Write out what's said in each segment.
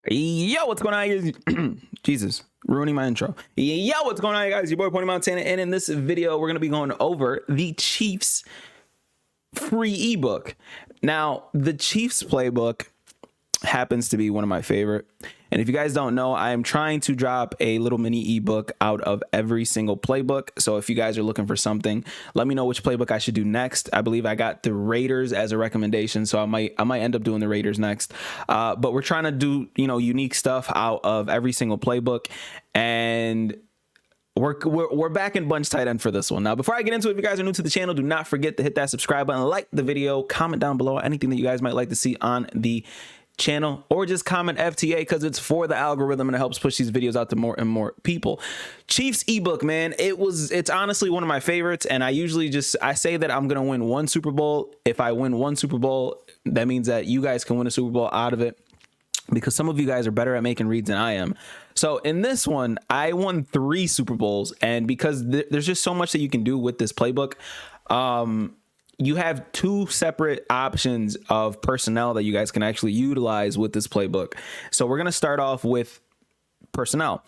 Yo, what's going on, guys? Jesus, ruining my intro. Yo, what's going on, guys? Your boy Pony Montana, and in this video, we're gonna be going over the Chiefs free ebook. Now, the Chiefs playbook happens to be one of my favorite. And if you guys don't know, I am trying to drop a little mini ebook out of every single playbook. So if you guys are looking for something, let me know which playbook I should do next. I believe I got the Raiders as a recommendation, so I might end up doing the Raiders next. But we're trying to do, unique stuff out of every single playbook, and we're back in bunch tight end for this one. Now, before I get into it, if you guys are new to the channel, do not forget to hit that subscribe button, like the video, comment down below anything that you guys might like to see on the channel, or just comment FTA because it's for the algorithm and it helps push these videos out to more and more people. Chiefs ebook, man, it's honestly one of my favorites, and I usually I say that I'm gonna win one Super Bowl. If I win one Super Bowl, that means that you guys can win a Super Bowl out of it, because some of you guys are better at making reads than I am. So in this one, I won 3 Super Bowls, and because there's just so much that you can do with this playbook. You have 2 separate options of personnel that you guys can actually utilize with this playbook. So we're going to start off with personnel.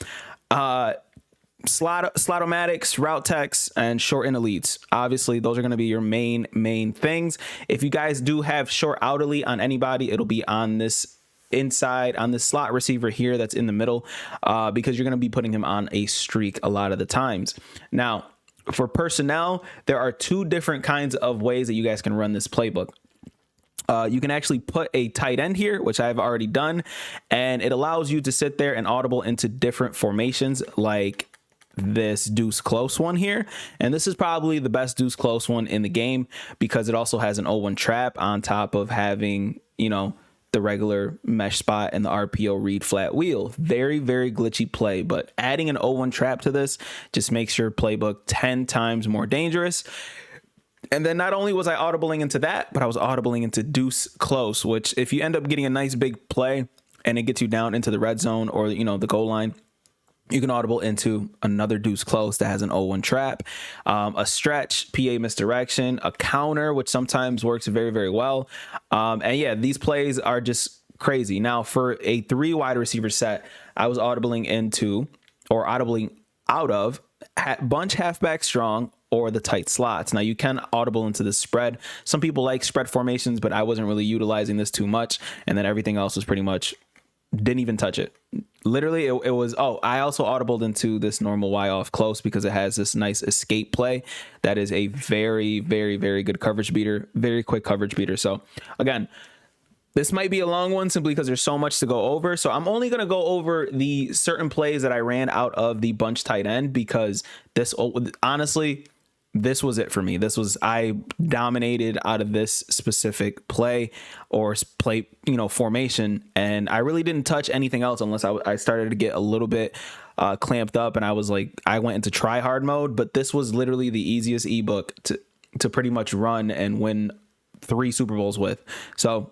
Slotomatics, route techs, and short and elites. Obviously, those are going to be your main things. If you guys do have short out elite on anybody, it'll be on this inside, on the slot receiver here that's in the middle, because you're going to be putting him on a streak a lot of the times. Now, for personnel, there are 2 different kinds of ways that you guys can run this playbook. You can actually put a tight end here, which I've already done, and it allows you to sit there and audible into different formations, like this deuce close one here. And this is probably the best deuce close one in the game, because it also has an 0-1 trap on top of having, the regular mesh spot and the RPO read flat wheel. Very, very glitchy play, but adding an 0-1 trap to this just makes your playbook 10 times more dangerous. And then not only was I audibling into that, but I was audibling into deuce close, which if you end up getting a nice big play and it gets you down into the red zone or, the goal line, you can audible into another deuce close that has an 0-1 trap, a stretch, PA misdirection, a counter, which sometimes works very, very well. And yeah, these plays are just crazy. Now, for a 3 wide receiver set, I was audibling into, or audibling out of, bunch halfback strong or the tight slots. Now, you can audible into the spread. Some people like spread formations, but I wasn't really utilizing this too much. And then everything else was pretty much, didn't even touch it. Literally, it was, I also audibled into this normal Y off close because it has this nice escape play that is a very, very, very good coverage beater, very quick coverage beater. So again, this might be a long one simply because there's so much to go over. So I'm only going to go over the certain plays that I ran out of the bunch tight end, because this, honestly, this was it for me. I dominated out of this specific play or play, formation. And I really didn't touch anything else unless I started to get a little bit clamped up, and I went into try hard mode. But this was literally the easiest ebook to pretty much run and win 3 Super Bowls with. So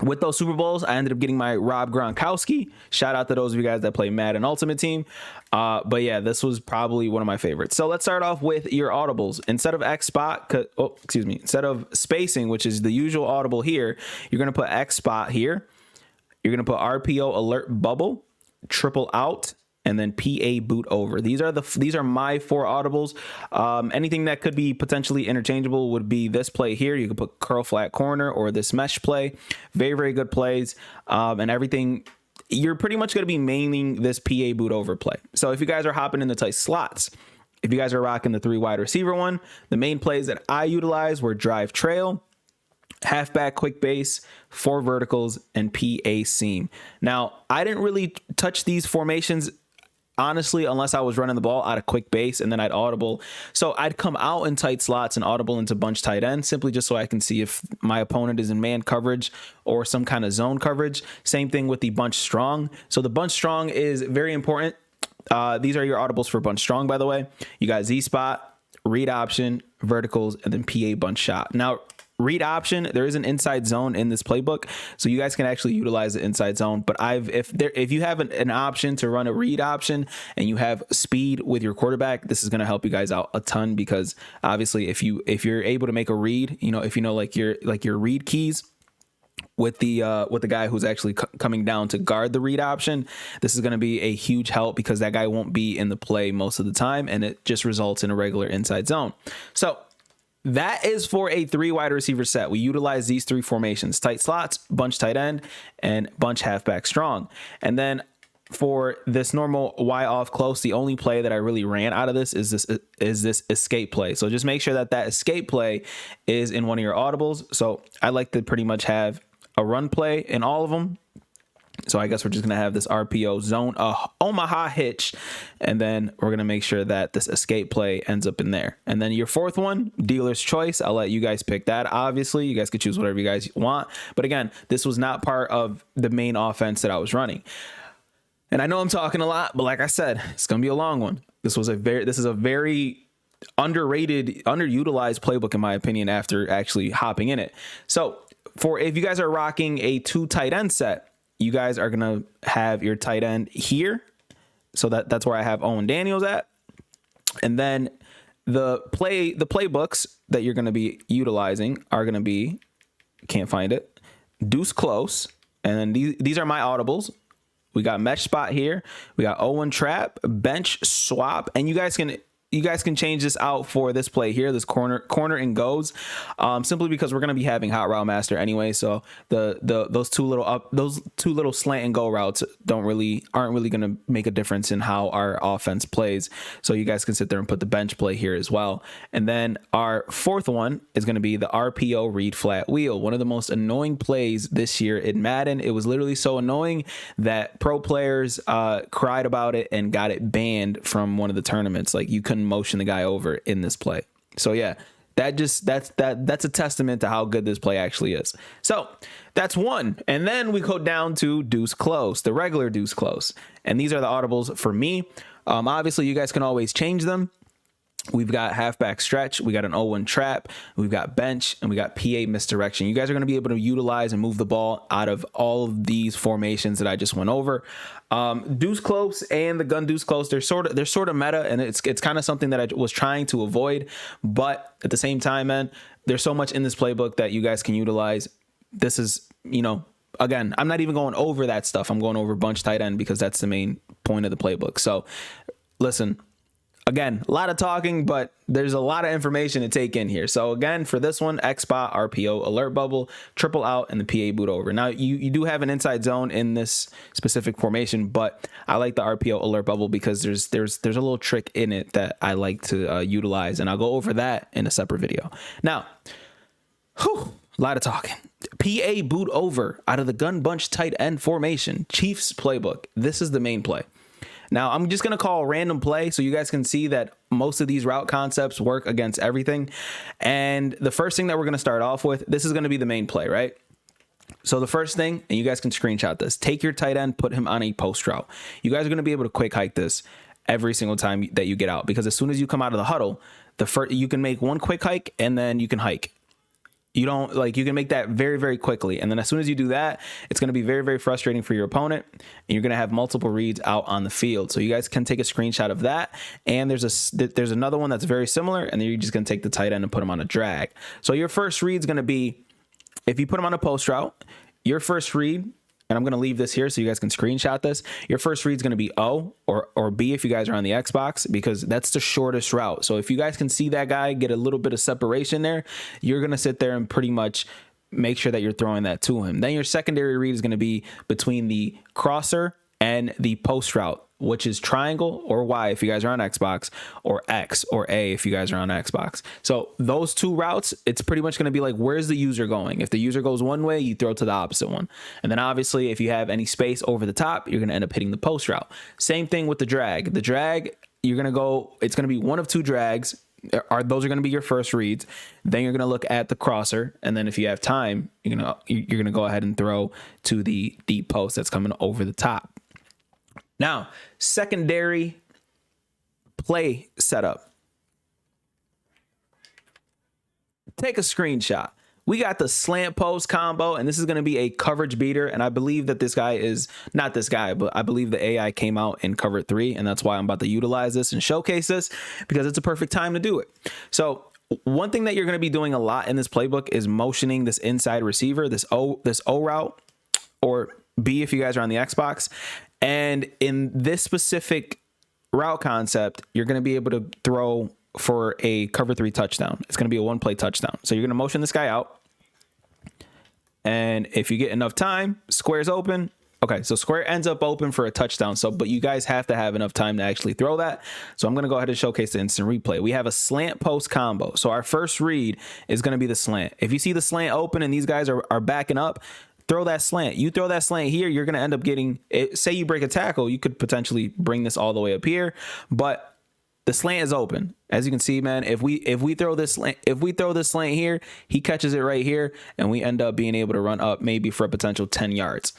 with those Super Bowls, I ended up getting my Rob Gronkowski. Shout out to those of you guys that play Madden Ultimate Team. But yeah, this was probably one of my favorites. So let's start off with your audibles. Instead of instead of spacing, which is the usual audible here, you're going to put X spot here. You're going to put RPO alert bubble, triple out, and then PA boot over. These are my 4 audibles. Anything that could be potentially interchangeable would be this play here. You could put curl flat corner or this mesh play. Very, very good plays. And everything, you're pretty much going to be maining this PA boot over play. So if you guys are hopping in the tight slots, if you guys are rocking the 3 wide receiver one, the main plays that I utilized were drive trail, halfback quick base, 4 verticals, and PA seam. Now, I didn't really touch these formations, honestly, unless I was running the ball out of quick base, and then I'd audible. So I'd come out in tight slots and audible into bunch tight end, simply just so I can see if my opponent is in man coverage or some kind of zone coverage. Same thing with the bunch strong. So the bunch strong is very important. These are your audibles for bunch strong, by the way. You got Z spot, read option, verticals, and then PA bunch shot. Now, read option, there is an inside zone in this playbook, so you guys can actually utilize the inside zone. But if you have an option to run a read option and you have speed with your quarterback, this is going to help you guys out a ton, because obviously if you're able to make a read, if you know like your read keys, with the guy who's actually coming down to guard the read option. This is going to be a huge help because that guy won't be in the play most of the time, and it just results in a regular inside zone. So that is for a 3 wide receiver set. We utilize these 3 formations: tight slots, bunch tight end, and bunch halfback strong. And then for this normal Y off close, the only play that I really ran out of this is this escape play. So just make sure that escape play is in one of your audibles. So I like to pretty much have a run play in all of them. So I guess we're just going to have this RPO zone, Omaha hitch, and then we're going to make sure that this escape play ends up in there. And then your 4th one, dealer's choice. I'll let you guys pick that. Obviously, you guys could choose whatever you guys want. But again, this was not part of the main offense that I was running. And I know I'm talking a lot, but like I said, it's going to be a long one. This is a very underrated, underutilized playbook, in my opinion, after actually hopping in it. So if you guys are rocking a 2 tight end set, you guys are going to have your tight end here. So that's where I have Owen Daniels at. And then the playbooks that you're going to be utilizing are going to be, can't find it, deuce close. And then these are my audibles. We got mesh spot here. We got Owen trap, bench swap, and you guys can change this out for this play here, this corner and goes, simply because we're going to be having hot route master anyway. So those two little slant and go routes aren't really going to make a difference in how our offense plays. So you guys can sit there and put the bench play here as well. And then our 4th one is going to be the RPO read flat wheel. One of the most annoying plays this year in Madden. It was literally so annoying that pro players cried about it and got it banned from one of the tournaments. Like, you couldn't motion the guy over in this play. So yeah, that's a testament to how good this play actually is. So that's one. And then we go down to deuce close, the regular deuce close. And these are the audibles for me. Obviously you guys can always change them. We've got halfback stretch, we got an 0-1 trap, we've got bench, and we got PA misdirection. You guys are going to be able to utilize and move the ball out of all of these formations that I just went over. Deuce close and the gun deuce close, they're sort of meta, and it's kind of something that I was trying to avoid. But at the same time, man, there's so much in this playbook that you guys can utilize. This is, again, I'm not even going over that stuff. I'm going over bunch tight end because that's the main point of the playbook. So listen. Again, a lot of talking, but there's a lot of information to take in here. So again, for this one, X spot, RPO, alert bubble, triple out, and the PA boot over. Now, you do have an inside zone in this specific formation, but I like the RPO alert bubble because there's a little trick in it that I like to utilize, and I'll go over that in a separate video. Now, a lot of talking. PA boot over out of the gun bunch tight end formation, Chiefs playbook. This is the main play. Now, I'm just going to call random play so you guys can see that most of these route concepts work against everything. And the first thing that we're going to start off with, this is going to be the main play, right? So the first thing, and you guys can screenshot this, take your tight end, put him on a post route. You guys are going to be able to quick hike this every single time that you get out, because as soon as you come out of the huddle, you can make one quick hike and then you can hike. You can make that very, very quickly. And then as soon as you do that, it's going to be very, very frustrating for your opponent. And you're going to have multiple reads out on the field. So you guys can take a screenshot of that. And there's another one that's very similar. And then you're just going to take the tight end and put him on a drag. So your first read is going to be, if you put him on a post route, your first read, and I'm going to leave this here so you guys can screenshot this. Your first read is going to be O or B if you guys are on the Xbox, because that's the shortest route. So if you guys can see that guy get a little bit of separation there, you're going to sit there and pretty much make sure that you're throwing that to him. Then your secondary read is going to be between the crosser and the post route, which is triangle or Y if you guys are on Xbox, or X or A if you guys are on Xbox. So those two routes, it's pretty much going to be like, where's the user going? If the user goes one way, you throw to the opposite one. And then obviously, if you have any space over the top, you're going to end up hitting the post route. Same thing with the drag. The drag, it's going to be one of two drags. Those are going to be your first reads. Then you're going to look at the crosser, and then if you have time, you're going to go ahead and throw to the deep post that's coming over the top. Now, secondary play setup. Take a screenshot. We got the slant post combo, and this is going to be a coverage beater. And I believe that this guy is not this guy, but I believe the AI came out in cover 3. And that's why I'm about to utilize this and showcase this, because it's a perfect time to do it. So one thing that you're going to be doing a lot in this playbook is motioning this inside receiver, this O route, or B if you guys are on the Xbox. And in this specific route concept, you're going to be able to throw for a cover 3 touchdown. It's going to be a one play touchdown. So you're going to motion this guy out. And if you get enough time, square's open. Okay, so square ends up open for a touchdown. So, but you guys have to have enough time to actually throw that. So I'm going to go ahead and showcase the instant replay. We have a slant post combo. So our first read is going to be the slant. If you see the slant open and these guys are backing up, throw that slant. You throw that slant here, you're going to end up getting it. Say you break a tackle, you could potentially bring this all the way up here, but the slant is open. As you can see, man, if we throw this slant here, he catches it right here, and we end up being able to run up maybe for a potential 10 yards.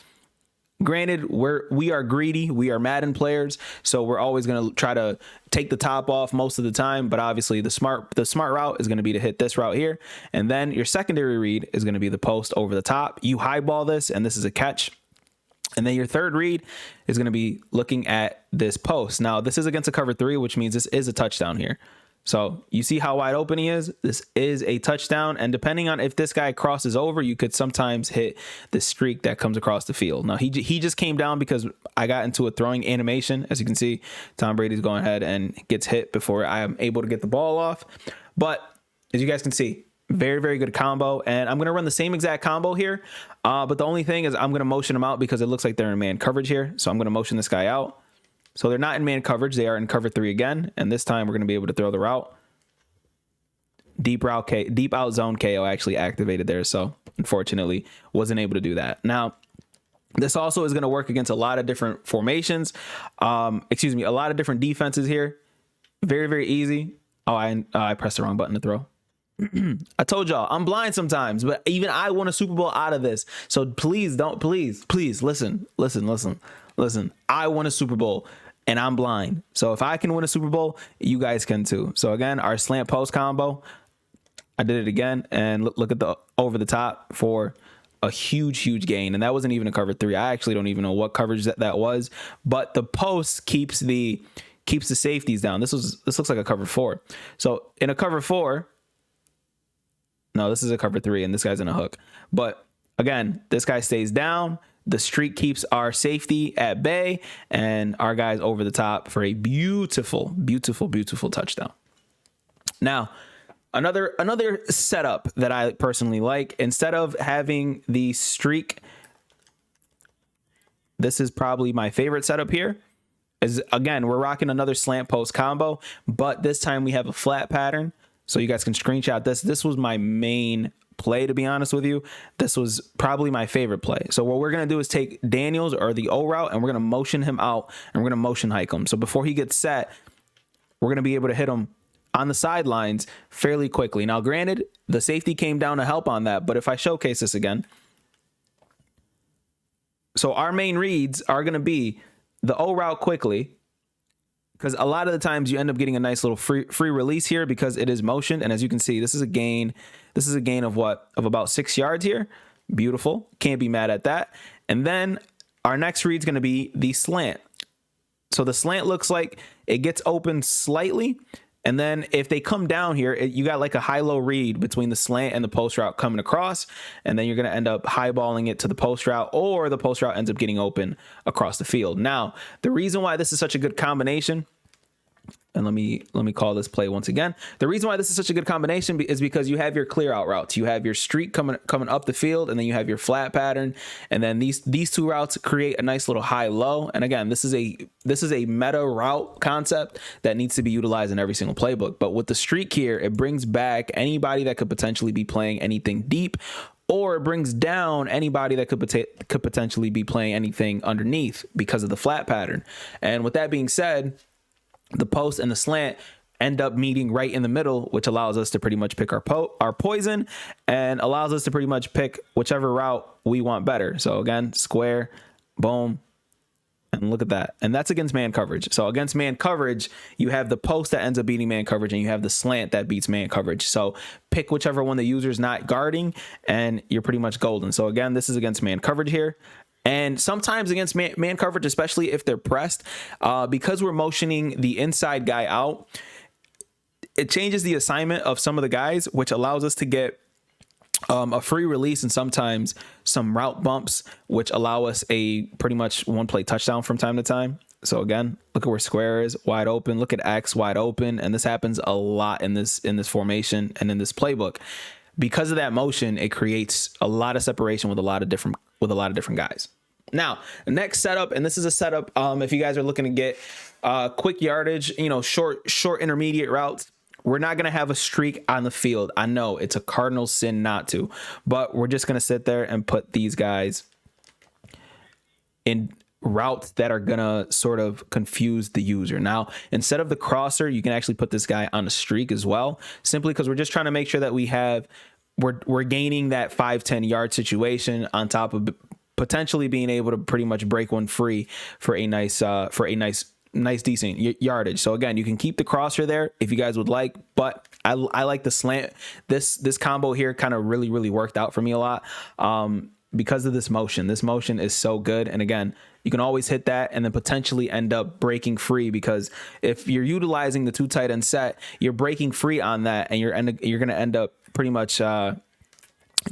Granted, we are greedy. We are Madden players, so we're always going to try to take the top off most of the time. But obviously, the smart route is going to be to hit this route here, and then your secondary read is going to be the post over the top. You highball this, and this is a catch. And then your third read is going to be looking at this post. Now, this is against a cover 3, which means this is a touchdown here. So you see how wide open he is? This is a touchdown. And depending on if this guy crosses over, you could sometimes hit the streak that comes across the field. Now, he just came down because I got into a throwing animation. As you can see, Tom Brady's going ahead and gets hit before I am able to get the ball off. But as you guys can see, very, very good combo. And I'm going to run the same exact combo here. But the only thing is I'm going to motion them out because it looks like they're in man coverage here. So I'm going to motion this guy out. So they're not in man coverage. They are in cover 3 again. And this time we're going to be able to throw the route. Deep out zone KO actually activated there. So unfortunately wasn't able to do that. Now, this also is going to work against a lot of different formations. A lot of different defenses here. Very, very easy. Oh, I pressed the wrong button to throw. I told y'all I'm blind sometimes, but even I won a Super Bowl out of this. So please listen. I won a Super Bowl and I'm blind. So if I can win a Super Bowl, you guys can too. So again, our slant post combo, I did it again, and look at the over the top for a huge gain. And that wasn't even a cover 3. I actually don't even know what coverage that was, but the post keeps the safeties down. This looks like a cover 4. So in a cover 4, no, this is a cover 3, and this guy's in a hook. But again, this guy stays down. The streak keeps our safety at bay, and our guy's over the top for a beautiful touchdown. Now, another setup that I personally like, instead of having the streak, this is probably my favorite setup here, is again, we're rocking another slant post combo, but this time we have a flat pattern. So you guys can screenshot this. This was my main play, to be honest with you. This was probably my favorite play. So what we're going to do is take Daniels or the O route, and we're going to motion him out, and we're going to motion hike him. So before he gets set, we're going to be able to hit him on the sidelines fairly quickly. Now, granted, the safety came down to help on that, but if I showcase this again. So our main reads are going to be the O route quickly, because a lot of the times you end up getting a nice little free release here because it is motioned. And as you can see, this is a gain. This is a gain of about 6 yards here. Beautiful. Can't be mad at that. And then our next read is going to be the slant. So the slant looks like it gets open slightly. And then if they come down here, you got like a high-low read between the slant and the post route coming across. And then you're going to end up highballing it to the post route, or the post route ends up getting open across the field. Now, the reason why this is such a good combination, and let me call this play once again. The reason why this is such a good combination is because you have your clear out routes. You have your streak coming up the field, and then you have your flat pattern. And then these two routes create a nice little high low. And again, this is a meta route concept that needs to be utilized in every single playbook. But with the streak here, it brings back anybody that could potentially be playing anything deep, or it brings down anybody that could potentially be playing anything underneath because of the flat pattern. And with that being said, the post and the slant end up meeting right in the middle, which allows us to pretty much pick our poison, and allows us to pretty much pick whichever route we want better. So again, square, boom, and look at that. And that's against man coverage. So against man coverage, you have the post that ends up beating man coverage, and you have the slant that beats man coverage. So pick whichever one the user's not guarding, and you're pretty much golden. So again, this is against man coverage here. And sometimes against man coverage, especially if they're pressed, because we're motioning the inside guy out, it changes the assignment of some of the guys, which allows us to get a free release and sometimes some route bumps, which allow us a pretty much one play touchdown from time to time. So again, look at where square is wide open. Look at X wide open. And this happens a lot in this formation and in this playbook. Because of that motion, it creates a lot of separation with a lot of different guys. Now, the next setup, and this is a setup if you guys are looking to get quick yardage, short intermediate routes. We're not going to have a streak on the field. I know it's a cardinal sin not to, but we're just going to sit there and put these guys in routes that are going to sort of confuse the user. Now, instead of the crosser, you can actually put this guy on a streak as well, simply because we're just trying to make sure that we're gaining that 5-10 yard situation on top of potentially being able to pretty much break one free for a nice decent yardage. So again, you can keep the crosser there if you guys would like, but I like the slant. This combo here kind of really worked out for me a lot because of this motion. This motion is so good. And again, you can always hit that and then potentially end up breaking free, because if you're utilizing the 2 tight end set, you're breaking free on that, and you're going to end up pretty much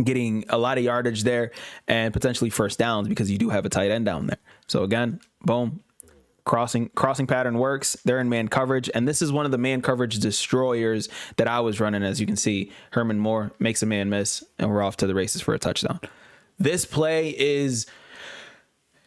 getting a lot of yardage there and potentially first downs because you do have a tight end down there. So again, boom. Crossing pattern works. They're in man coverage, and this is one of the man coverage destroyers that I was running. As you can see, Herman Moore makes a man miss, and we're off to the races for a touchdown. This play is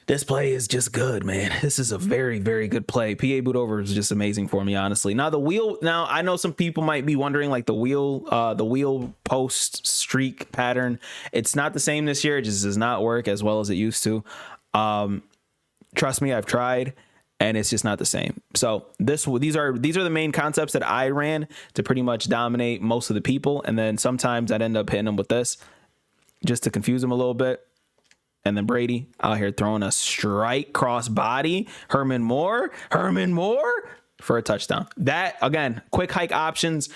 just good, man. This is a very good play. PA boot over is just amazing for me, honestly. Now the wheel. Now I know some people might be wondering, like the wheel post streak pattern. It's not the same this year. It just does not work as well as it used to. Trust me, I've tried. And it's just not the same. So these are the main concepts that I ran to pretty much dominate most of the people. And then sometimes I'd end up hitting them with this just to confuse them a little bit. And then Brady out here throwing a strike cross body. Herman Moore for a touchdown. That, again, quick hike options.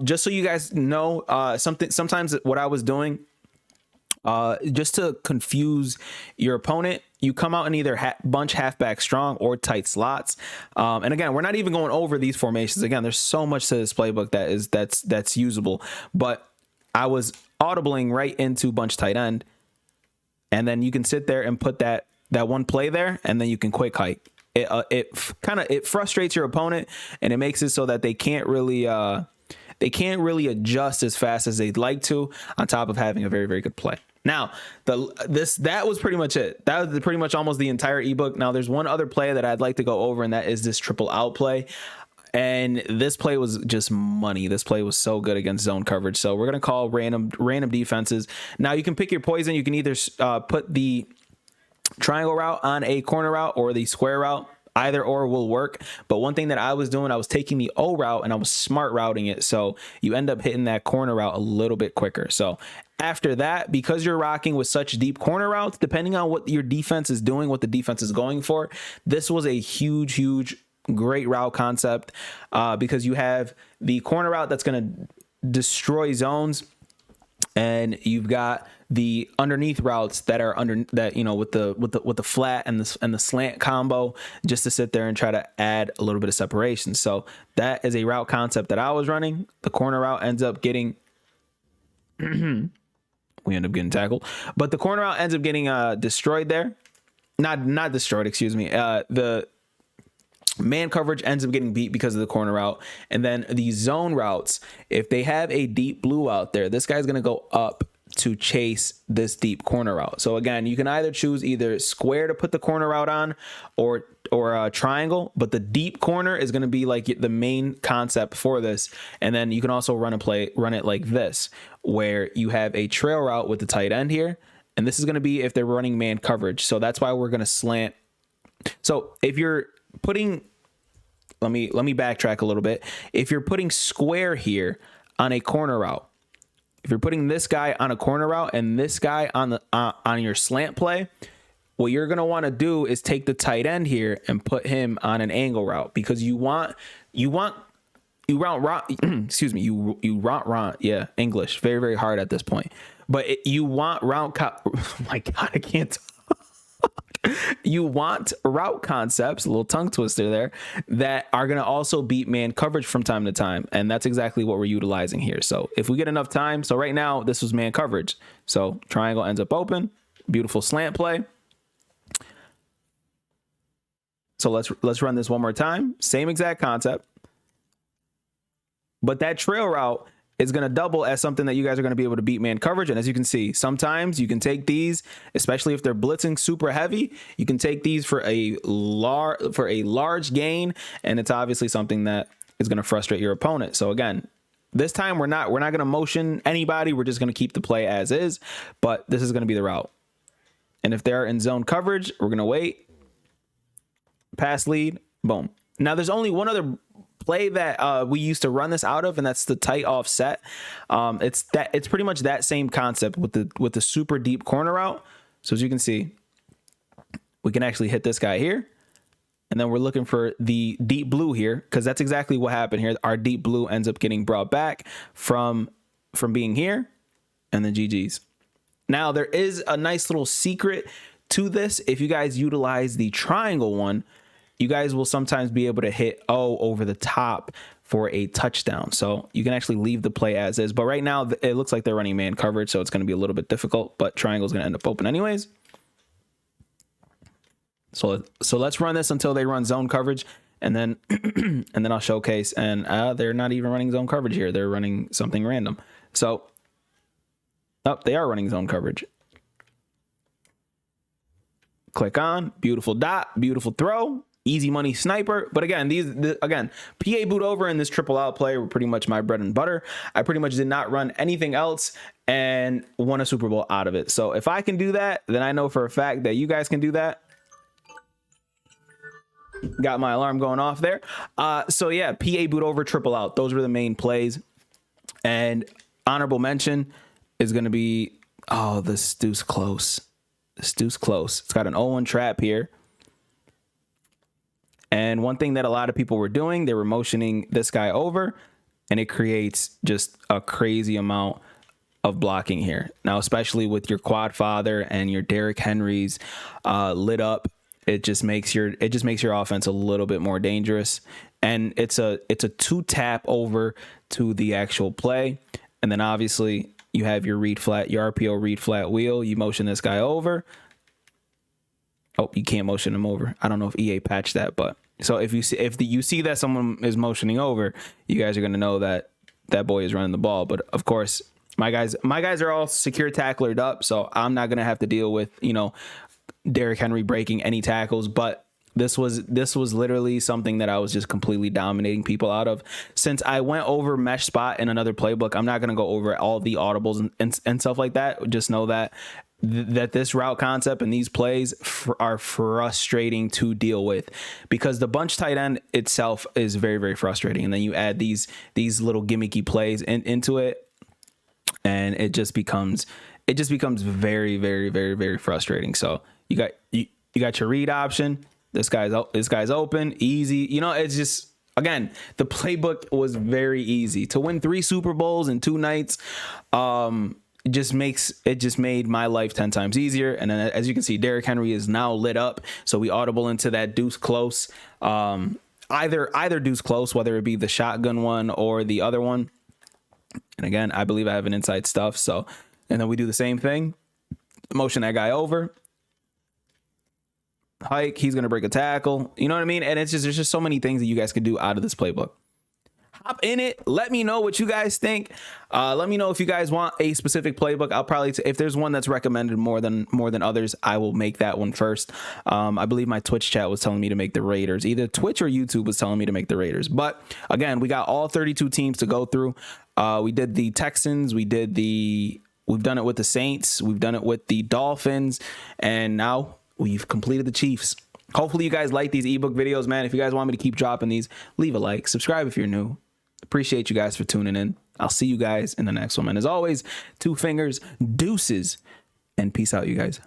Just so you guys know, sometimes what I was doing, just to confuse your opponent, you come out in either bunch halfback strong or tight slots. And again, we're not even going over these formations. Again, there's so much to this playbook that's usable. But I was audibling right into bunch tight end, and then you can sit there and put that one play there, and then you can quick hike. It frustrates your opponent, and it makes it so that they can't really adjust as fast as they'd like to, on top of having a very good play. Now, that was pretty much it. That was pretty much almost the entire ebook. Now, there's one other play that I'd like to go over, and that is this triple out play. And this play was just money. This play was so good against zone coverage. So we're going to call random defenses. Now, you can pick your poison. You can either put the triangle route on a corner route or the square route. Either or will work. But one thing that I was doing, I was taking the O route and I was smart routing it. So you end up hitting that corner route a little bit quicker. So after that, because you're rocking with such deep corner routes, depending on what your defense is doing, what the defense is going for, this was a huge, great route concept because you have the corner route that's going to destroy zones. And you've got the underneath routes that are with the flat and the slant combo, just to sit there and try to add a little bit of separation. So that is a route concept that I was running. The corner route ends up getting we end up getting tackled, but the corner route ends up getting destroyed there. Not destroyed, excuse me. The man coverage ends up getting beat because of the corner route. And then the zone routes, if they have a deep blue out there, this guy's going to go up to chase this deep corner route. So again, you can either choose either square to put the corner route on or a triangle, but the deep corner is going to be like the main concept for this. And then you can also run it like this, where you have a trail route with the tight end here. And this is going to be if they're running man coverage. So that's why we're going to slant. So if you're putting, let me backtrack a little bit. If you're putting square here on a corner route, if you're putting this guy on a corner route and this guy on your slant play, what you're going to want to do is take the tight end here and put him on an angle route, because you route excuse me, you route, yeah, English, very hard at this point. But you want route, oh my God, I can't talk. you want route concepts, a little tongue twister there, that are going to also beat man coverage from time to time. And that's exactly what we're utilizing here. So if we get enough time, so right now this was man coverage. So triangle ends up open, beautiful slant play. So let's run this one more time. Same exact concept. But that trail route is going to double as something that you guys are going to be able to beat man coverage. And as you can see, sometimes you can take these, especially if they're blitzing super heavy, you can take these for a large gain. And it's obviously something that is going to frustrate your opponent. So again, this time we're not going to motion anybody. We're just going to keep the play as is, but this is going to be the route. And if they're in zone coverage, we're going to wait, pass lead, boom. Now there's only one other play that we used to run this out of, and that's the tight offset. It's pretty much that same concept with the super deep corner route. So as you can see, we can actually hit this guy here, and then we're looking for the deep blue here, because that's exactly what happened here. Our deep blue ends up getting brought back from being here, and then GG's. Now there is a nice little secret to this. If you guys utilize the triangle one, you guys will sometimes be able to hit O over the top for a touchdown. So you can actually leave the play as is. But right now, it looks like they're running man coverage, so it's going to be a little bit difficult. But triangle is going to end up open anyways. So let's run this until they run zone coverage, and then and then I'll showcase. And they're not even running zone coverage here. They're running something random. So they are running zone coverage. Click on, beautiful dot, beautiful throw. Easy money sniper. But again, PA boot over and this triple out play were pretty much my bread and butter. I pretty much did not run anything else and won a Super Bowl out of it. So if I can do that, then I know for a fact that you guys can do that. Got my alarm going off there. So yeah, PA boot over, triple out. Those were the main plays. And honorable mention is going to be, this deuce close. This deuce close. It's got an 0-1 trap here. And one thing that a lot of people were doing, they were motioning this guy over, and it creates just a crazy amount of blocking here. Now, especially with your quad father and your Derrick Henrys lit up, it just makes your offense a little bit more dangerous. And it's a 2-tap over to the actual play. And then obviously you have your read flat, your RPO read flat wheel. You motion this guy over. Oh, you can't motion him over. I don't know if EA patched that, but so if you see that someone is motioning over, you guys are going to know that that boy is running the ball. But of course, my guys are all secure tacklered up, so I'm not going to have to deal with, Derrick Henry breaking any tackles. But this was literally something that I was just completely dominating people out of. Since I went over mesh spot in another playbook, I'm not going to go over all the audibles and stuff like that. Just know that this route concept and these plays are frustrating to deal with, because the bunch tight end itself is very, very frustrating. And then you add these little gimmicky plays into it, and it just becomes very, very, very, very frustrating. So you got your read option. This guy's open, easy. It's just, again, the playbook was very easy to win 3 Super Bowls in 2 nights. It just made my life 10 times easier. And then as you can see, Derrick Henry is now lit up. So we audible into that deuce close, either deuce close, whether it be the shotgun one or the other one. And again, I believe I have an inside stuff. So, and then we do the same thing, motion that guy over, hike. He's going to break a tackle. You know what I mean? And there's just so many things that you guys can do out of this playbook. Hop in it. Let me know what you guys think. Let me know if you guys want a specific playbook. I'll probably, if there's one that's recommended more than others, I will make that one first. I believe my Twitch chat was telling me to make the Raiders. Either Twitch or YouTube was telling me to make the Raiders. But again, we got all 32 teams to go through. We did the Texans. We've done it with the Saints. We've done it with the Dolphins. And now we've completed the Chiefs. Hopefully you guys like these ebook videos, man. If you guys want me to keep dropping these, leave a like, subscribe if you're new. Appreciate you guys for tuning in. I'll see you guys in the next one. And as always, 2 fingers, deuces, and peace out, you guys.